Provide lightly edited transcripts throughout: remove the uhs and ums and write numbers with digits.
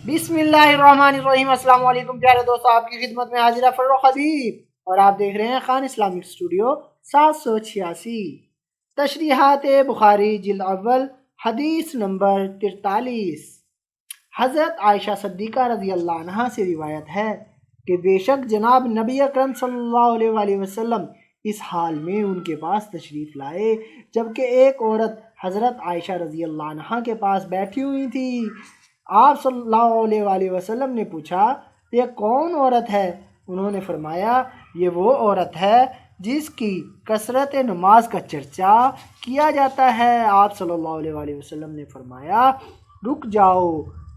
बिस्मिल्लाहिर्रहमानिर्रहीम। अस्सलाम वालेकुम प्यारे दोस्तों, आपकी खिदमत में हाजिर फर्रुख हबीब और आप देख रहे हैं खान इस्लामिक स्टूडियो 786। तशरीहात बुखारी जिल्द अव्वल हदीस नंबर 43। हज़रत आयशा सिद्दीक़ा रज़ी अल्लाह अन्हा से रिवायत है कि बेशक जनाब नबी अकरम सल्लल्लाहु अलैहि वसल्लम इस हाल में उनके पास तशरीफ़ लाए जबकि एक औरत हज़रत आयशा रज़ी अल्लाह अन्हा के पास बैठी हुई थी। आप सल्लल्लाहु अलैहि वसल्लम ने पूछा, ये कौन औरत है? उन्होंने फरमाया, ये वो औरत है जिसकी कसरत नमाज का चर्चा किया जाता है। आप सल्लल्लाहु अलैहि वसल्लम ने फरमाया, रुक जाओ,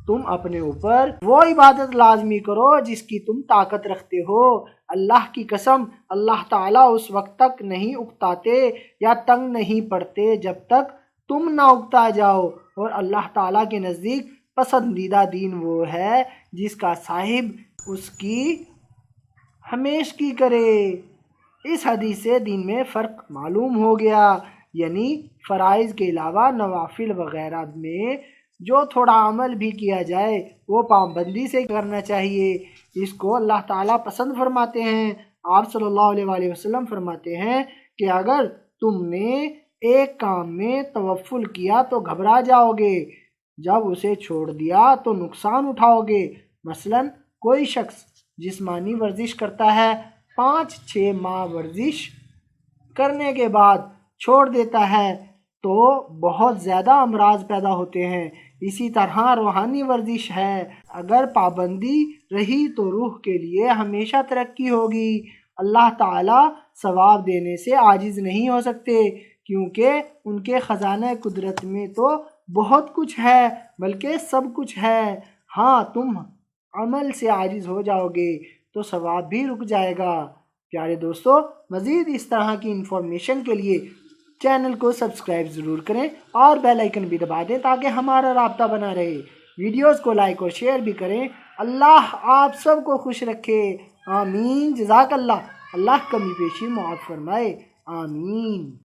तुम अपने ऊपर वो इबादत लाजमी करो जिसकी तुम ताकत रखते हो। अल्लाह की कसम, अल्लाह ताला उस वक्त तक नहीं उकताते या तंग नहीं पड़ते जब तक तुम ना उकता जाओ, और अल्लाह ताला के नज़दीक पसंदीदा दीन वो है जिसका साहिब उसकी हमेशगी करे। इस हदीस से दीन में फ़र्क मालूम हो गया, यानी फ़राइज़ के अलावा नवाफिल वग़ैरह में जो थोड़ा अमल भी किया जाए वो पाबंदी से करना चाहिए। इसको अल्लाह ताला पसंद फरमाते हैं। आप सल्लल्लाहु अलैहि वसल्लम फरमाते हैं कि अगर तुमने एक काम में तवफ़ुल किया तो घबरा जाओगे, जब उसे छोड़ दिया तो नुकसान उठाओगे। मसलन कोई शख्स जिस्मानी वर्जिश करता है, 5-6 माह वर्जिश करने के बाद छोड़ देता है तो बहुत ज़्यादा अमराज पैदा होते हैं। इसी तरह रूहानी वर्जिश है, अगर पाबंदी रही तो रूह के लिए हमेशा तरक्की होगी। अल्लाह ताला सवाब देने से आजिज़ नहीं हो सकते, क्योंकि उनके ख़जाने कुदरत में तो बहुत कुछ है, बल्कि सब कुछ है। हाँ, तुम अमल से आजिज़ हो जाओगे तो सवाब भी रुक जाएगा। प्यारे दोस्तों, मज़ीद इस तरह की इंफॉर्मेशन के लिए चैनल को सब्सक्राइब ज़रूर करें और बेल आइकन भी दबा दें ताकि हमारा राब्ता बना रहे। वीडियोस को लाइक और शेयर भी करें। अल्लाह आप सबको खुश रखे, आमीन। जज़ाकल्लाह। अल्लाह कमी पेशी मुआफ़ फरमाए, आमीन।